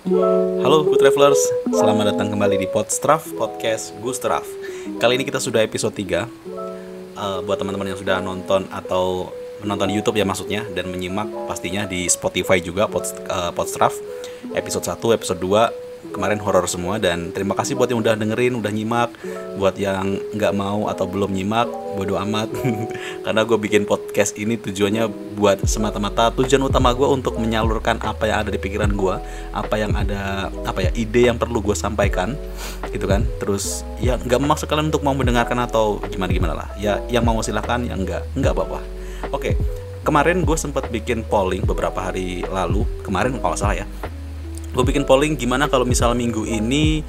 Halo Good Travelers, selamat datang kembali di Podstraf Podcast Gustraf. Kali ini kita sudah episode 3. Buat teman-teman yang sudah nonton atau menonton di YouTube ya maksudnya, dan menyimak pastinya di Spotify juga Podstraf episode 1, episode 2 kemarin horor semua. Dan terima kasih buat yang udah dengerin, udah nyimak. Buat yang nggak mau atau belum nyimak, bodo amat. Karena gue bikin podcast ini tujuannya buat semata-mata, tujuan utama gue untuk menyalurkan apa yang ada di pikiran gue, apa yang ada, ide yang perlu gue sampaikan, gitu kan. Terus ya nggak memaksa kalian untuk mau mendengarkan atau gimana lah. Ya yang mau silahkan, yang nggak apa-apa. Oke, kemarin gue sempat bikin polling beberapa hari lalu. Kemarin kalau salah ya, gue bikin polling gimana kalau misal minggu ini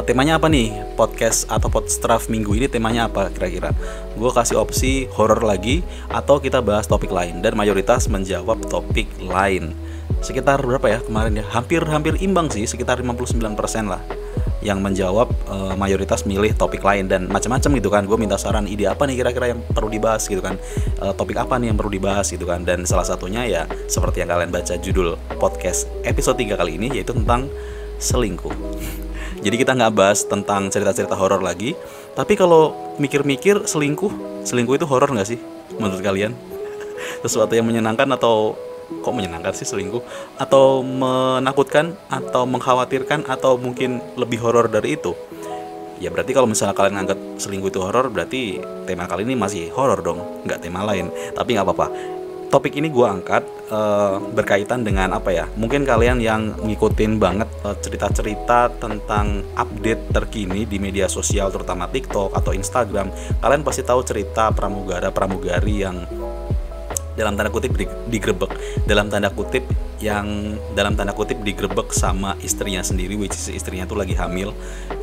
temanya apa nih, podcast atau podstraf minggu ini temanya apa kira-kira. Gue kasih opsi horor lagi atau kita bahas topik lain, dan mayoritas menjawab topik lain. Sekitar berapa ya kemarin ya, hampir imbang sih, sekitar 59% lah yang menjawab, mayoritas milih topik lain dan macam-macam gitu kan. Gue minta saran, ide apa nih kira-kira yang perlu dibahas gitu kan, topik apa nih yang perlu dibahas gitu kan. Dan salah satunya ya seperti yang kalian baca judul podcast episode 3 kali ini, yaitu tentang selingkuh. Jadi kita nggak bahas tentang cerita-cerita horor lagi, tapi kalau mikir-mikir, selingkuh itu horor nggak sih menurut kalian? Sesuatu yang menyenangkan atau kok menyenangkan sih selingkuh, atau menakutkan atau mengkhawatirkan, atau mungkin lebih horor dari itu? Ya berarti kalau misalnya kalian anggap selingkuh itu horor, berarti tema kali ini masih horor dong, nggak tema lain. Tapi nggak apa-apa, topik ini gue angkat berkaitan dengan apa ya, mungkin kalian yang ngikutin banget cerita-cerita tentang update terkini di media sosial, terutama TikTok atau Instagram. Kalian pasti tahu cerita pramugari yang dalam tanda kutip digerebek, dalam tanda kutip digerebek sama istrinya sendiri, which is istrinya tuh lagi hamil,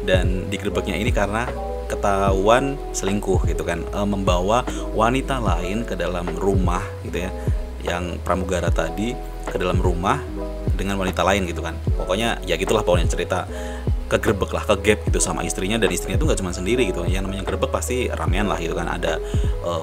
dan digerebeknya ini karena ketahuan selingkuh gitu kan, membawa wanita lain ke dalam rumah gitu ya, yang pramugara tadi ke dalam rumah dengan wanita lain gitu kan. Pokoknya ya gitulah pokoknya cerita, kegerebek lah, kegap gitu sama istrinya. Dan istrinya tuh nggak cuma sendiri gitu, yang namanya gerebek pasti ramean lah gitu kan, ada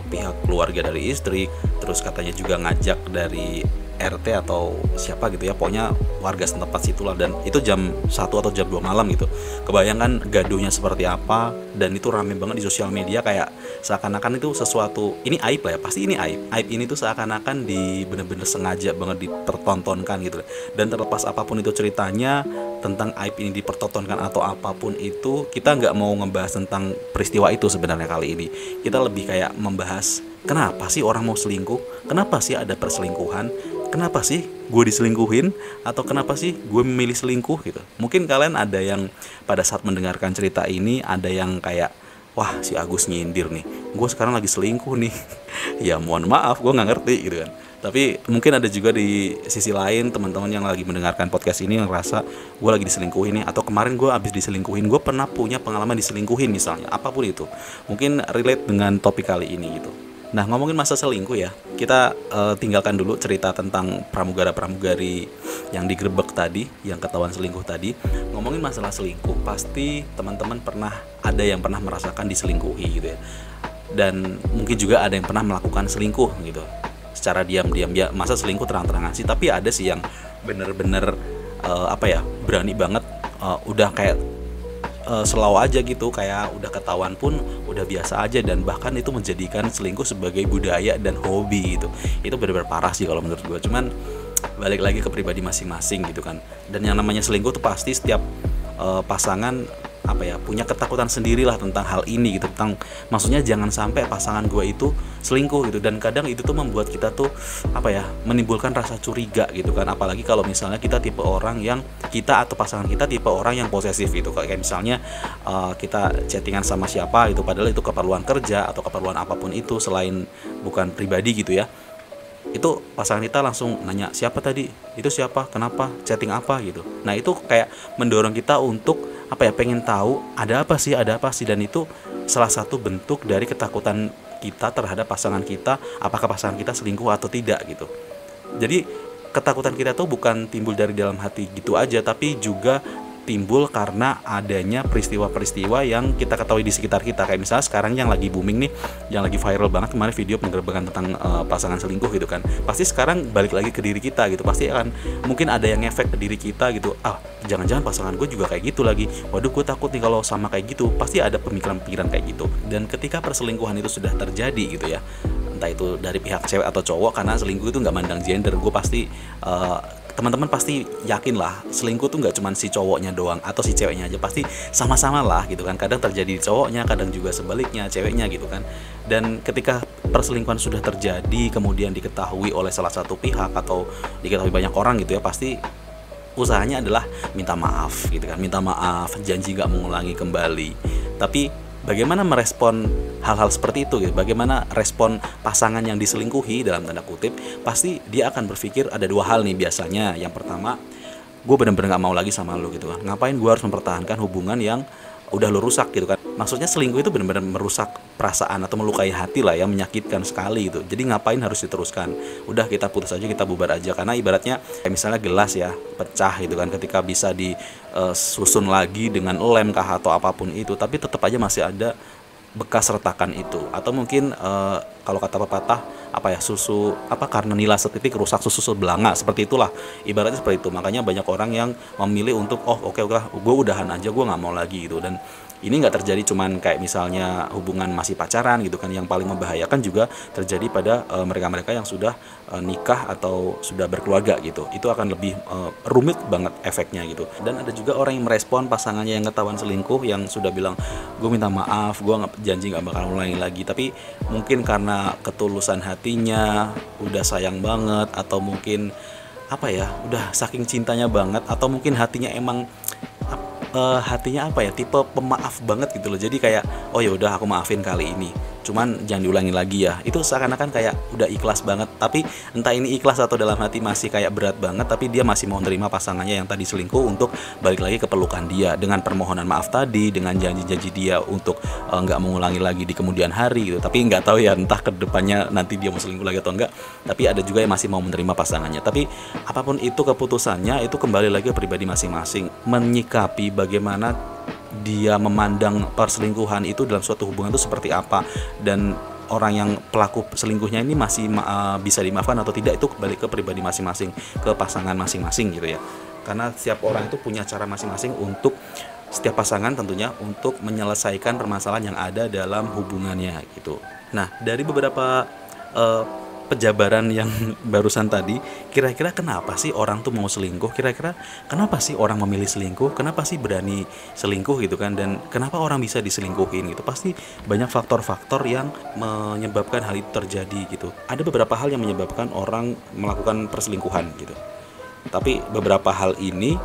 pihak keluarga dari istri, terus katanya juga ngajak dari RT atau siapa gitu ya, pokoknya warga setempat situlah. Dan itu jam 1 atau jam 2 malam gitu. Kebayangkan gaduhnya seperti apa, dan itu rame banget di sosial media, kayak seakan-akan itu sesuatu, ini aib lah ya, pasti ini aib ini tuh seakan-akan bener-bener sengaja banget dipertontonkan gitu. Dan terlepas apapun itu ceritanya, tentang aib ini dipertontonkan atau apapun itu, kita nggak mau ngebahas tentang peristiwa itu sebenarnya. Kali ini kita lebih kayak membahas, kenapa sih orang mau selingkuh, kenapa sih ada perselingkuhan, kenapa sih gue diselingkuhin, atau kenapa sih gue memilih selingkuh gitu. Mungkin kalian ada yang pada saat mendengarkan cerita ini, ada yang kayak, wah si Agus nyindir nih, gue sekarang lagi selingkuh nih. Ya mohon maaf, gue nggak ngerti gitu kan. Tapi mungkin ada juga di sisi lain teman-teman yang lagi mendengarkan podcast ini yang ngerasa, gue lagi diselingkuhin nih, atau kemarin gue abis diselingkuhin, gue pernah punya pengalaman diselingkuhin misalnya, apapun itu. Mungkin relate dengan topik kali ini gitu. Nah, ngomongin masa selingkuh ya, kita tinggalkan dulu cerita tentang pramugari yang digerebek tadi, yang ketahuan selingkuh tadi. Ngomongin masalah selingkuh, pasti teman-teman ada yang pernah merasakan diselingkuhi gitu ya. Dan mungkin juga ada yang pernah melakukan selingkuh gitu secara diam-diam. Ya masa selingkuh terang-terangan sih, tapi ada sih yang bener-bener berani banget, udah kayak slow aja gitu, kayak udah ketahuan pun udah biasa aja, dan bahkan itu menjadikan selingkuh sebagai budaya dan hobi gitu. Itu benar-benar parah sih kalau menurut gue. Cuman balik lagi ke pribadi masing-masing gitu kan. Dan yang namanya selingkuh tuh pasti setiap pasangan punya ketakutan sendirilah tentang hal ini gitu, tentang maksudnya jangan sampai pasangan gue itu selingkuh gitu. Dan kadang itu tuh membuat kita tuh menimbulkan rasa curiga gitu kan, apalagi kalau misalnya kita tipe orang yang atau pasangan kita tipe orang yang posesif gitu. Kayak misalnya kita chattingan sama siapa itu, padahal itu keperluan kerja atau keperluan apapun itu selain bukan pribadi gitu ya, itu pasangan kita langsung nanya, siapa tadi, itu siapa, kenapa, chatting apa gitu. Nah itu kayak mendorong kita untuk pengen tahu ada apa sih. Dan itu salah satu bentuk dari ketakutan kita terhadap pasangan kita, apakah pasangan kita selingkuh atau tidak gitu. Jadi ketakutan kita tuh bukan timbul dari dalam hati gitu aja, tapi juga timbul karena adanya peristiwa-peristiwa yang kita ketahui di sekitar kita. Kayak misalnya sekarang yang lagi booming nih, yang lagi viral banget kemarin video penggerebekan tentang pasangan selingkuh gitu kan. Pasti sekarang balik lagi ke diri kita gitu. Pasti akan mungkin ada yang ngefek ke diri kita gitu. Jangan-jangan pasangan gue juga kayak gitu lagi. Waduh, gue takut nih kalau sama kayak gitu. Pasti ada pemikiran-pemikiran kayak gitu. Dan ketika perselingkuhan itu sudah terjadi gitu ya, entah itu dari pihak cewek atau cowok, karena selingkuh itu nggak mandang gender. Gue pasti teman-teman pasti yakin lah, selingkuh tuh nggak cuma si cowoknya doang atau si ceweknya aja, pasti sama-sama lah gitu kan. Kadang terjadi di cowoknya, kadang juga sebaliknya ceweknya gitu kan. Dan ketika perselingkuhan sudah terjadi kemudian diketahui oleh salah satu pihak atau diketahui banyak orang gitu ya, pasti usahanya adalah minta maaf gitu kan, minta maaf, janji nggak mengulangi kembali. Tapi bagaimana merespon hal-hal seperti itu gitu? Bagaimana respon pasangan yang diselingkuhi dalam tanda kutip? Pasti dia akan berpikir ada dua hal nih biasanya. Yang pertama, gue bener-bener gak mau lagi sama lo gitu kan. Ngapain gue harus mempertahankan hubungan yang udah lo rusak gitu kan. Maksudnya selingkuh itu benar-benar merusak perasaan atau melukai hati lah ya, menyakitkan sekali itu. Jadi ngapain harus diteruskan? Udah kita putus aja, kita bubar aja. Karena ibaratnya kayak misalnya gelas ya pecah gitu kan, ketika bisa disusun lagi dengan lem kah atau apapun itu, tapi tetap aja masih ada bekas retakan itu. Atau mungkin kalau kata pepatah susu karena nila setitik rusak susu sebelanga, seperti itulah ibaratnya seperti itu. Makanya banyak orang yang memilih untuk oke, gue udahan aja, gue nggak mau lagi gitu. Dan ini nggak terjadi cuman kayak misalnya hubungan masih pacaran gitu kan. Yang paling membahayakan juga terjadi pada mereka-mereka yang sudah nikah atau sudah berkeluarga gitu. Itu akan lebih rumit banget efeknya gitu. Dan ada juga orang yang merespon pasangannya yang ketahuan selingkuh, yang sudah bilang gue minta maaf, gue janji nggak bakal ulangi lagi. Tapi mungkin karena ketulusan hatinya, udah sayang banget, atau mungkin udah saking cintanya banget, atau mungkin hatinya emang tipe pemaaf banget gitu loh. Jadi kayak ya udah aku maafin kali ini, cuman jangan diulangi lagi ya. Itu seakan-akan kayak udah ikhlas banget. Tapi entah ini ikhlas atau dalam hati masih kayak berat banget, tapi dia masih mau nerima pasangannya yang tadi selingkuh untuk balik lagi ke pelukan dia dengan permohonan maaf tadi, dengan janji-janji dia untuk nggak mengulangi lagi di kemudian hari gitu. Tapi nggak tahu ya, entah ke depannya nanti dia mau selingkuh lagi atau enggak. Tapi ada juga yang masih mau menerima pasangannya. Tapi apapun itu keputusannya, itu kembali lagi ke pribadi masing-masing, menyikapi bagaimana dia memandang perselingkuhan itu dalam suatu hubungan itu seperti apa. Dan orang yang pelaku selingkuhnya ini masih bisa dimaafkan atau tidak, itu kembali ke pribadi masing-masing, ke pasangan masing-masing gitu ya. Karena setiap orang itu punya cara masing-masing untuk, setiap pasangan tentunya, untuk menyelesaikan permasalahan yang ada dalam hubungannya gitu. Nah, dari beberapa pejabaran yang barusan tadi, kira-kira kenapa sih orang tuh mau selingkuh? Kira-kira kenapa sih orang memilih selingkuh? Kenapa sih berani selingkuh gitu kan? Dan kenapa orang bisa diselingkuhin gitu? Pasti banyak faktor-faktor yang menyebabkan hal itu terjadi gitu. Ada beberapa hal yang menyebabkan orang melakukan perselingkuhan gitu. Tapi beberapa hal ini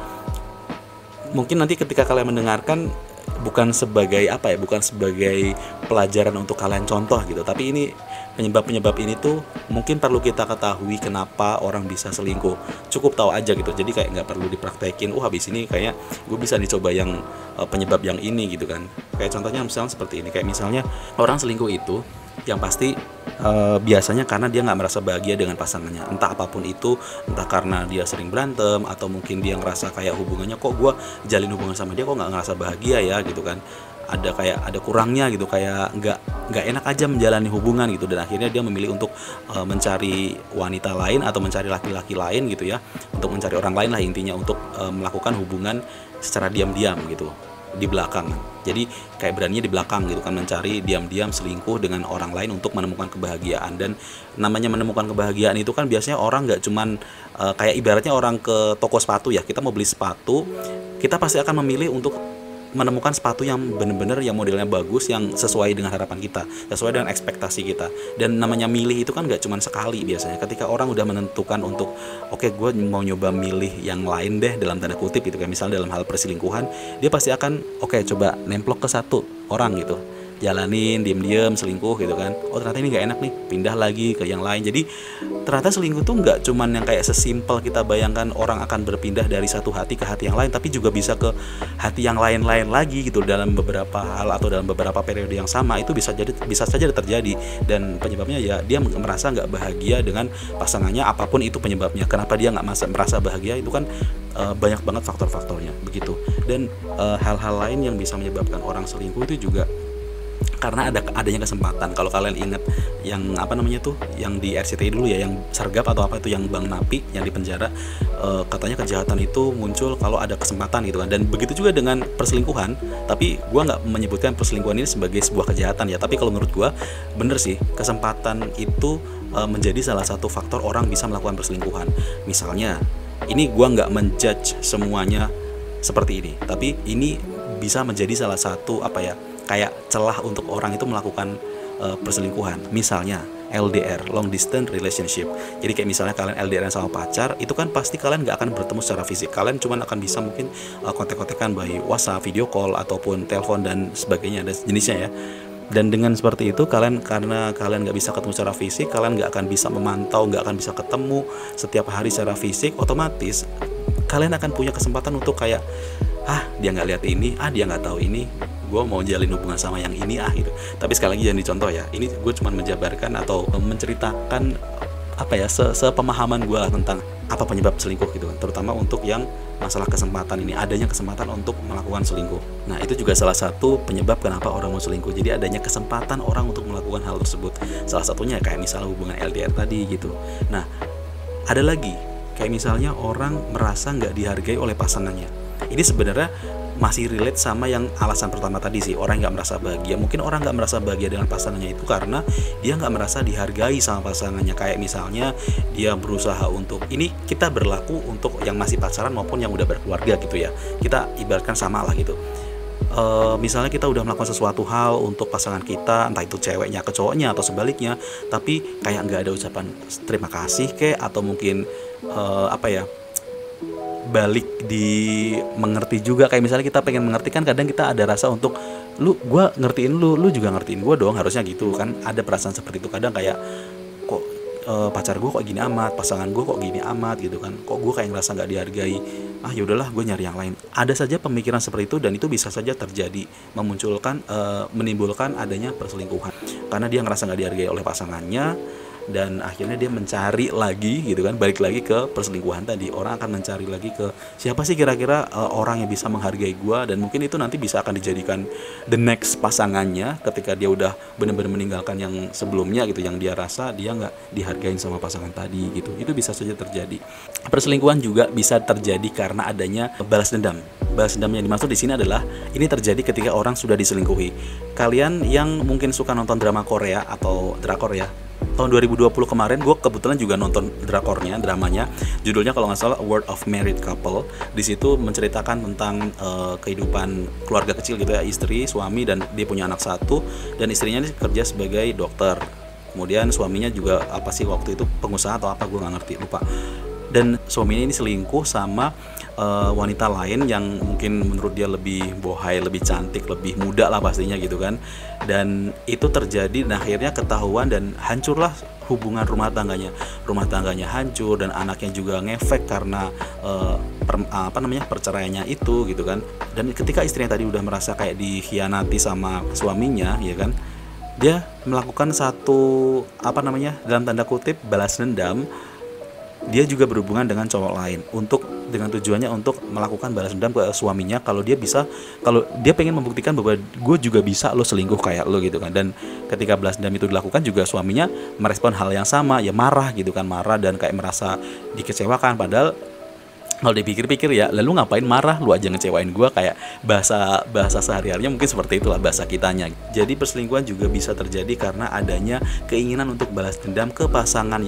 mungkin nanti ketika kalian mendengarkan bukan sebagai bukan sebagai pelajaran untuk kalian contoh gitu, tapi ini penyebab ini tuh mungkin perlu kita ketahui kenapa orang bisa selingkuh. Cukup tahu aja gitu. Jadi kayak nggak perlu dipraktekin. Habis ini kayak gue bisa dicoba yang penyebab yang ini gitu kan. Kayak contohnya misalnya seperti ini. Kayak misalnya orang selingkuh itu yang pasti biasanya karena dia nggak merasa bahagia dengan pasangannya. Entah apapun itu, entah karena dia sering berantem, atau mungkin dia ngerasa kayak hubungannya, kok gue jalin hubungan sama dia kok nggak ngerasa bahagia ya gitu kan. Ada kurangnya gitu, kayak nggak enak aja menjalani hubungan gitu. Dan akhirnya dia memilih untuk mencari wanita lain atau mencari laki-laki lain gitu ya, untuk mencari orang lain lah intinya, untuk melakukan hubungan secara diam-diam gitu di belakang. Jadi kayak beraninya di belakang gitu kan, mencari diam-diam selingkuh dengan orang lain untuk menemukan kebahagiaan. Dan namanya menemukan kebahagiaan itu kan biasanya orang nggak cuman kayak ibaratnya orang ke toko sepatu ya, kita mau beli sepatu, kita pasti akan memilih untuk menemukan sepatu yang benar-benar yang modelnya bagus, yang sesuai dengan harapan kita, sesuai dengan ekspektasi kita. Dan namanya milih itu kan gak cuma sekali biasanya. Ketika orang udah menentukan untuk gue mau nyoba milih yang lain deh dalam tanda kutip gitu kan, misalnya dalam hal perselingkuhan, dia pasti akan coba nemplok ke satu orang gitu. jalanin diem-diem selingkuh gitu kan, oh ternyata ini nggak enak nih, pindah lagi ke yang lain. Jadi ternyata selingkuh tuh nggak cuman yang kayak sesimpel kita bayangkan orang akan berpindah dari satu hati ke hati yang lain, tapi juga bisa ke hati yang lain-lain lagi gitu dalam beberapa hal atau dalam beberapa periode yang sama. Itu bisa saja terjadi, dan penyebabnya ya dia merasa nggak bahagia dengan pasangannya, apapun itu penyebabnya. Kenapa dia nggak merasa bahagia, itu kan banyak banget faktor-faktornya begitu. Dan hal-hal lain yang bisa menyebabkan orang selingkuh itu juga karena adanya kesempatan. Kalau kalian ingat yang apa namanya tuh, yang di RCTI dulu ya, yang Sergap atau apa itu, yang Bang Napi yang di penjara, katanya kejahatan itu muncul kalau ada kesempatan gitu kan. Dan begitu juga dengan perselingkuhan, tapi gue nggak menyebutkan perselingkuhan ini sebagai sebuah kejahatan ya, tapi kalau menurut gue bener sih, kesempatan itu menjadi salah satu faktor orang bisa melakukan perselingkuhan. Misalnya, ini gue nggak menjudge semuanya seperti ini, tapi ini bisa menjadi salah satu apa ya, kayak celah untuk orang itu melakukan perselingkuhan. Misalnya LDR, long distance relationship. Jadi kayak misalnya kalian LDR sama pacar, itu kan pasti kalian nggak akan bertemu secara fisik. Kalian cuma akan bisa mungkin kontak-kontakan by WhatsApp, video call, ataupun telepon dan sebagainya, dan jenisnya ya. Dan dengan seperti itu, karena kalian nggak bisa ketemu secara fisik, kalian nggak akan bisa memantau, nggak akan bisa ketemu setiap hari secara fisik, otomatis kalian akan punya kesempatan untuk kayak, dia nggak lihat ini, dia nggak tahu ini, gue mau jalin hubungan sama yang ini gitu. Tapi sekali lagi jangan dicontoh ya, ini gue cuma menjabarkan atau menceritakan apa ya, sepemahaman gue tentang apa penyebab selingkuh gitu kan, terutama untuk yang masalah kesempatan ini, adanya kesempatan untuk melakukan selingkuh. Nah itu juga salah satu penyebab kenapa orang mau selingkuh, jadi adanya kesempatan orang untuk melakukan hal tersebut. Salah satunya kayak misalnya hubungan LDR tadi gitu. Nah ada lagi kayak misalnya orang merasa nggak dihargai oleh pasangannya. Ini sebenarnya masih relate sama yang alasan pertama tadi sih, orang nggak merasa bahagia. Mungkin orang nggak merasa bahagia dengan pasangannya itu karena dia nggak merasa dihargai sama pasangannya. Kayak misalnya dia berusaha untuk, ini kita berlaku untuk yang masih pacaran maupun yang udah berkeluarga gitu ya, kita ibaratkan sama lah gitu. Misalnya kita udah melakukan sesuatu hal untuk pasangan kita, entah itu ceweknya ke cowoknya atau sebaliknya, tapi kayak nggak ada ucapan terima kasih atau mungkin balik di mengerti juga. Kayak misalnya kita pengen mengerti kan, kadang kita ada rasa untuk gue ngertiin lu juga ngertiin gue dong, harusnya gitu kan. Ada perasaan seperti itu kadang, kayak kok pacar gue kok gini amat, pasangan gue kok gini amat gitu kan, kok gue kayak ngerasa nggak dihargai. Yaudahlah gue nyari yang lain. Ada saja pemikiran seperti itu, dan itu bisa saja terjadi, menimbulkan adanya perselingkuhan karena dia ngerasa nggak dihargai oleh pasangannya, dan akhirnya dia mencari lagi gitu kan, balik lagi ke perselingkuhan tadi. Orang akan mencari lagi ke siapa sih kira-kira orang yang bisa menghargai gua, dan mungkin itu nanti bisa akan dijadikan the next pasangannya ketika dia udah benar-benar meninggalkan yang sebelumnya gitu, yang dia rasa dia nggak dihargain sama pasangan tadi gitu. Itu bisa saja terjadi. Perselingkuhan juga bisa terjadi karena adanya balas dendam. Balas dendam yang dimaksud di sini adalah ini terjadi ketika orang sudah diselingkuhi. Kalian yang mungkin suka nonton drama Korea atau drakor ya, tahun 2020 kemarin gue kebetulan juga nonton dramanya, judulnya kalau nggak salah A World of Married Couple. Di situ menceritakan tentang kehidupan keluarga kecil gitu ya, istri, suami, dan dia punya anak satu, dan istrinya ini kerja sebagai dokter. Kemudian suaminya juga apa sih waktu itu, pengusaha atau apa, gue nggak ngerti, lupa. Dan suaminya ini selingkuh sama wanita lain yang mungkin menurut dia lebih bohai, lebih cantik, lebih muda lah pastinya gitu kan. Dan itu terjadi, dan akhirnya ketahuan dan hancurlah hubungan rumah tangganya hancur, dan anaknya juga ngefek karena perceraiannya itu gitu kan. Dan ketika istrinya tadi udah merasa kayak dikhianati sama suaminya ya kan, dia melakukan satu dalam tanda kutip balas dendam. Dia juga berhubungan dengan cowok lain dengan tujuannya untuk melakukan balas dendam ke suaminya, kalau dia pengen membuktikan bahwa gue juga bisa lo selingkuh kayak lo gitu kan. Dan ketika balas dendam itu dilakukan juga suaminya merespon hal yang sama, ya marah gitu kan, marah dan kayak merasa dikecewakan. Padahal kalau dipikir-pikir ya, lalu ngapain marah, lu aja ngecewain gue, kayak bahasa sehari-harinya mungkin seperti itulah bahasa kitanya. Jadi perselingkuhan juga bisa terjadi karena adanya keinginan untuk balas dendam ke pasangan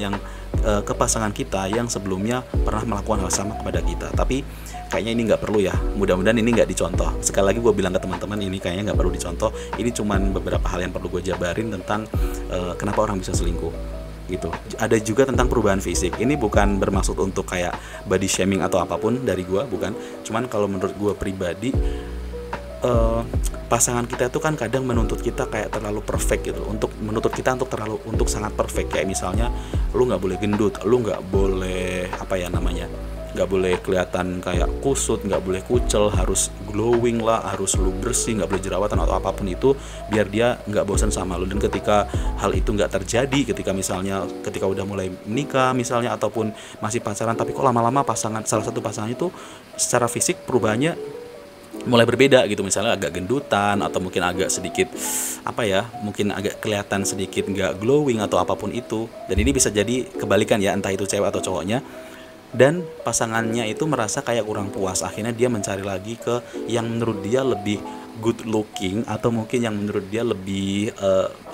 kita yang sebelumnya pernah melakukan hal sama kepada kita. Tapi kayaknya ini nggak perlu ya, mudah-mudahan ini nggak dicontoh. Sekali lagi gue bilang ke teman-teman, ini kayaknya nggak perlu dicontoh. Ini cuman beberapa hal yang perlu gue jabarin tentang kenapa orang bisa selingkuh gitu. Ada juga tentang perubahan fisik. Ini bukan bermaksud untuk kayak body shaming atau apapun dari gue, bukan. Cuman kalau menurut gue pribadi, eh, pasangan kita itu kan kadang menuntut kita kayak terlalu perfect gitu, untuk menuntut kita untuk sangat perfect. Kayak misalnya lu nggak boleh gendut, lu nggak boleh apa ya namanya, nggak boleh kelihatan kayak kusut, nggak boleh kucel, harus glowing lah, harus lu bersih, nggak boleh jerawatan atau apapun itu, biar dia nggak bosan sama lu. Dan ketika hal itu nggak terjadi, ketika udah mulai menikah misalnya, ataupun masih pacaran tapi kok lama-lama salah satu pasangan itu secara fisik perubahannya mulai berbeda gitu, misalnya agak gendutan atau mungkin agak sedikit apa ya, mungkin agak kelihatan sedikit nggak glowing atau apapun itu. Dan ini bisa jadi kebalikan ya, entah itu cewek atau cowoknya, dan pasangannya itu merasa kayak kurang puas, akhirnya dia mencari lagi ke yang menurut dia lebih good looking, atau mungkin yang menurut dia lebih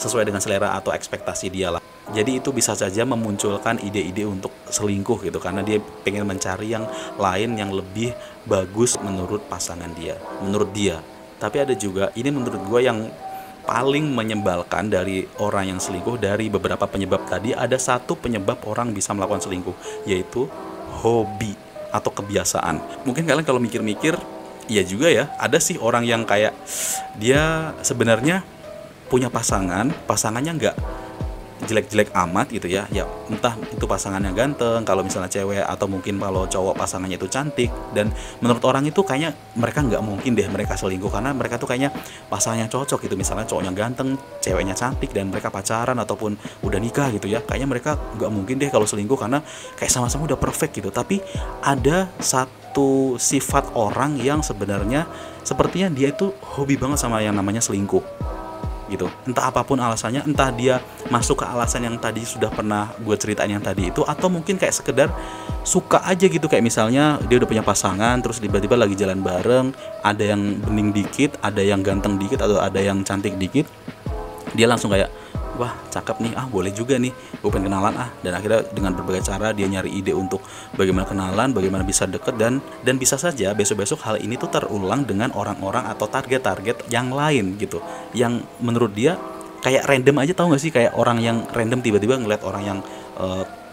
sesuai dengan selera atau ekspektasi dia lah. Jadi itu bisa saja memunculkan ide-ide untuk selingkuh gitu, karena dia pengen mencari yang lain yang lebih bagus menurut pasangan dia, menurut dia. Tapi ada juga, ini menurut gue yang paling menyebalkan dari orang yang selingkuh. Dari beberapa penyebab tadi, ada satu penyebab orang bisa melakukan selingkuh, yaitu hobi atau kebiasaan. Mungkin kalian kalau mikir-mikir, iya juga ya, ada sih orang yang kayak dia sebenarnya punya pasangannya nggak jelek-jelek amat gitu ya, entah itu pasangannya ganteng kalau misalnya cewek, atau mungkin kalau cowok pasangannya itu cantik, dan menurut orang itu kayaknya mereka nggak mungkin deh mereka selingkuh, karena mereka tuh kayaknya pasangannya cocok gitu, misalnya cowoknya ganteng, ceweknya cantik, dan mereka pacaran ataupun udah nikah gitu ya, kayaknya mereka nggak mungkin deh kalau selingkuh karena kayak sama-sama udah perfect gitu. Tapi ada satu sifat orang yang sebenarnya sepertinya dia itu hobi banget sama yang namanya selingkuh gitu. Entah apapun alasannya, entah dia masuk ke alasan yang tadi sudah pernah gue ceritain yang tadi itu, atau mungkin kayak sekedar suka aja gitu. Kayak misalnya dia udah punya pasangan, terus tiba-tiba lagi jalan bareng, ada yang bening dikit, ada yang ganteng dikit, atau ada yang cantik dikit, dia langsung kayak, wah cakep nih, boleh juga nih, gue pengen kenalan Dan akhirnya dengan berbagai cara dia nyari ide untuk bagaimana kenalan, bagaimana bisa deket, dan bisa saja besok-besok hal ini tuh terulang dengan orang-orang atau target-target yang lain gitu, yang menurut dia kayak random aja. Tahu gak sih, kayak orang yang random tiba-tiba ngeliat orang yang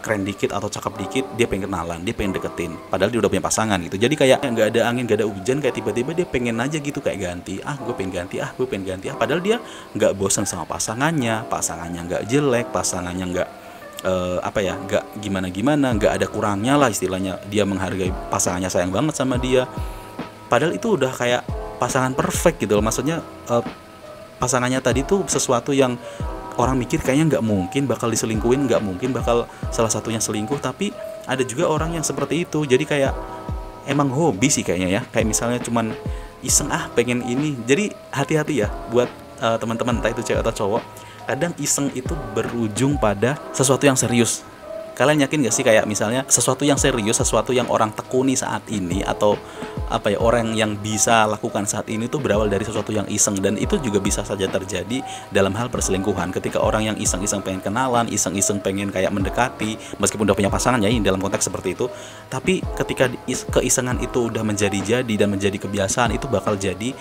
keren dikit atau cakep dikit, dia pengen kenalan, dia pengen deketin, padahal dia udah punya pasangan gitu. Jadi kayak nggak ada angin, nggak ada hujan, kayak tiba-tiba dia pengen aja gitu, kayak ganti, gue pengen ganti, padahal dia nggak bosan sama pasangannya nggak jelek, pasangannya nggak nggak gimana-gimana, nggak ada kurangnya lah istilahnya, dia menghargai pasangannya, sayang banget sama dia, padahal itu udah kayak pasangan perfect gitu loh. Maksudnya pasangannya tadi tuh sesuatu yang orang mikir kayaknya nggak mungkin bakal diselingkuhin, nggak mungkin bakal salah satunya selingkuh. Tapi ada juga orang yang seperti itu, jadi kayak emang hobi sih kayaknya ya, kayak misalnya cuman iseng pengen ini. Jadi hati-hati ya buat teman-teman, entah itu cewek atau cowok, kadang iseng itu berujung pada sesuatu yang serius. Kalian yakin gak sih, kayak misalnya sesuatu yang serius, sesuatu yang orang tekuni saat ini, atau orang yang bisa lakukan saat ini tuh berawal dari sesuatu yang iseng. Dan itu juga bisa saja terjadi dalam hal perselingkuhan, ketika orang yang iseng-iseng pengen kenalan, iseng-iseng pengen kayak mendekati, meskipun udah punya pasangan ya, dalam konteks seperti itu. Tapi ketika keisengan itu udah menjadi-jadi dan menjadi kebiasaan, itu bakal jadi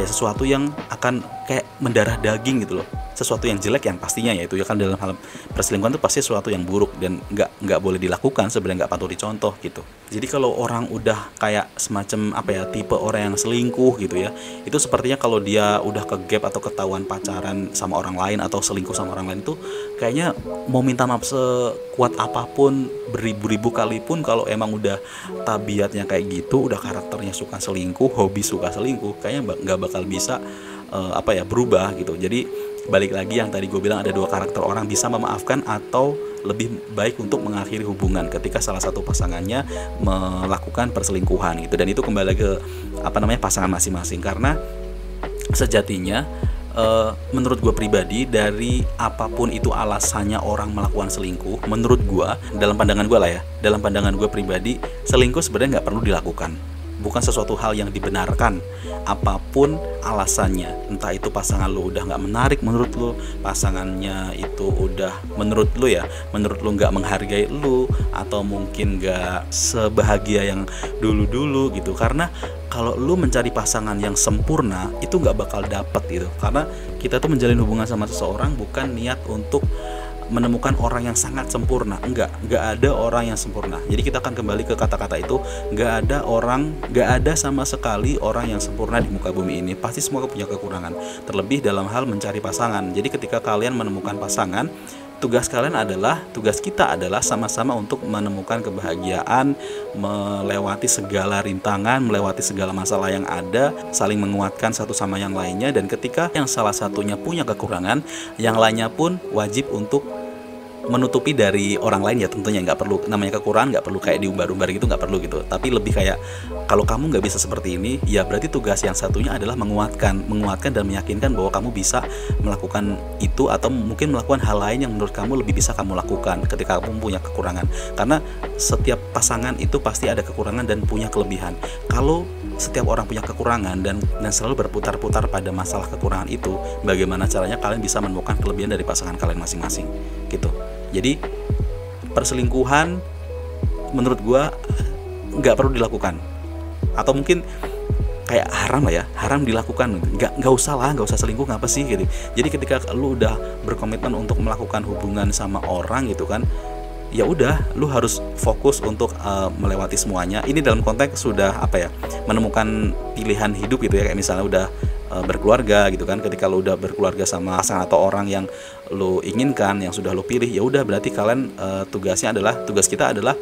sesuatu yang akan kayak mendarah daging gitu loh, sesuatu yang jelek yang pastinya ya, itu ya kan, dalam hal perselingkuhan itu pasti sesuatu yang buruk dan nggak boleh dilakukan, sebenarnya nggak patut dicontoh gitu. Jadi kalau orang udah kayak semacam tipe orang yang selingkuh gitu ya, itu sepertinya kalau dia udah ke gap atau ketahuan pacaran sama orang lain atau selingkuh sama orang lain, tuh kayaknya mau minta maaf sekuat apapun, beribu-ribu kali pun, kalau emang udah tabiatnya kayak gitu, udah karakternya suka selingkuh, hobi suka selingkuh, kayaknya nggak bakal bisa berubah gitu. Jadi balik lagi yang tadi gue bilang, ada dua karakter orang, bisa memaafkan atau lebih baik untuk mengakhiri hubungan ketika salah satu pasangannya melakukan perselingkuhan gitu. Dan itu kembali ke pasangan masing-masing, karena sejatinya menurut gue pribadi, dari apapun itu alasannya orang melakukan selingkuh, menurut gue, dalam pandangan gue lah ya, dalam pandangan gue pribadi, selingkuh sebenarnya nggak perlu dilakukan, bukan sesuatu hal yang dibenarkan apapun alasannya. Entah itu pasangan lu udah nggak menarik menurut lu, pasangannya itu udah menurut lu nggak menghargai lu, atau mungkin nggak sebahagia yang dulu gitu. Karena kalau lu mencari pasangan yang sempurna, itu nggak bakal dapet gitu. Karena kita tuh menjalin hubungan sama seseorang bukan niat untuk menemukan orang yang sangat sempurna. Enggak ada orang yang sempurna. Jadi kita akan kembali ke kata-kata itu, enggak ada sama sekali orang yang sempurna di muka bumi ini. Pasti semua punya kekurangan, terlebih dalam hal mencari pasangan. Jadi ketika kalian menemukan pasangan, tugas kita adalah sama-sama untuk menemukan kebahagiaan, melewati segala rintangan, melewati segala masalah yang ada, saling menguatkan satu sama yang lainnya. Dan ketika yang salah satunya punya kekurangan, yang lainnya pun wajib untuk menutupi dari orang lain ya tentunya. Nggak perlu, namanya kekurangan nggak perlu kayak diumbar-umbar gitu, nggak perlu gitu. Tapi lebih kayak kalau kamu nggak bisa seperti ini, ya berarti tugas yang satunya adalah menguatkan dan meyakinkan bahwa kamu bisa melakukan itu, atau mungkin melakukan hal lain yang menurut kamu lebih bisa kamu lakukan ketika kamu punya kekurangan. Karena setiap pasangan itu pasti ada kekurangan dan punya kelebihan. Kalau setiap orang punya kekurangan dan selalu berputar-putar pada masalah kekurangan itu, bagaimana caranya kalian bisa menemukan kelebihan dari pasangan kalian masing-masing gitu. Jadi perselingkuhan menurut gua nggak perlu dilakukan, atau mungkin kayak haram dilakukan. Nggak usah selingkuh, ngapa sih gitu. Jadi ketika lu udah berkomitmen untuk melakukan hubungan sama orang gitu kan, ya udah lu harus fokus untuk melewati semuanya. Ini dalam konteks sudah menemukan pilihan hidup gitu ya, kayak misalnya udah berkeluarga gitu kan. Ketika lu udah berkeluarga sama pasangan atau orang yang lu inginkan, yang sudah lu pilih, ya udah berarti kalian tugas kita adalah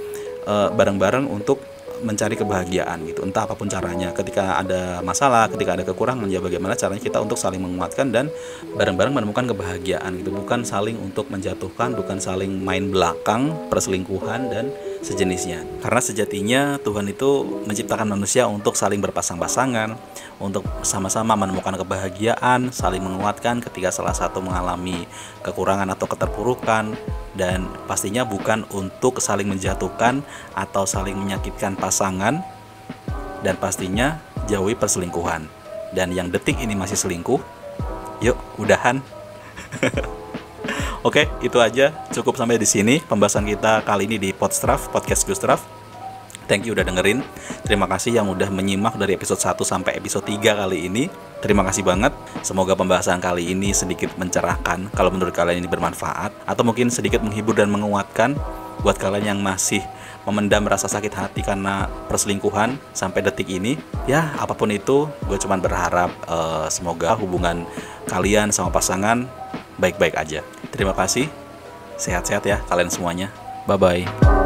bareng-bareng untuk mencari kebahagiaan gitu, entah apapun caranya. Ketika ada masalah, ketika ada kekurangan, ya bagaimana caranya kita untuk saling menguatkan dan bareng-bareng menemukan kebahagiaan gitu, bukan saling untuk menjatuhkan, bukan saling main belakang, perselingkuhan dan sejenisnya. Karena sejatinya Tuhan itu menciptakan manusia untuk saling berpasang-pasangan, untuk sama-sama menemukan kebahagiaan, saling menguatkan ketika salah satu mengalami kekurangan atau keterpurukan, dan pastinya bukan untuk saling menjatuhkan atau saling menyakitkan pasangan. Dan pastinya jauhi perselingkuhan. Dan yang detik ini masih selingkuh, yuk udahan. Oke, itu aja, cukup sampai di sini pembahasan kita kali ini di podcast Gustraf. Thank you udah dengerin. Terima kasih yang udah menyimak dari episode 1 sampai episode 3 kali ini. Terima kasih banget. Semoga pembahasan kali ini sedikit mencerahkan kalau menurut kalian ini bermanfaat, atau mungkin sedikit menghibur dan menguatkan buat kalian yang masih memendam rasa sakit hati karena perselingkuhan sampai detik ini. Ya, apapun itu, gue cuma berharap semoga hubungan kalian sama pasangan baik-baik aja. Terima kasih. Sehat-sehat ya kalian semuanya. Bye-bye.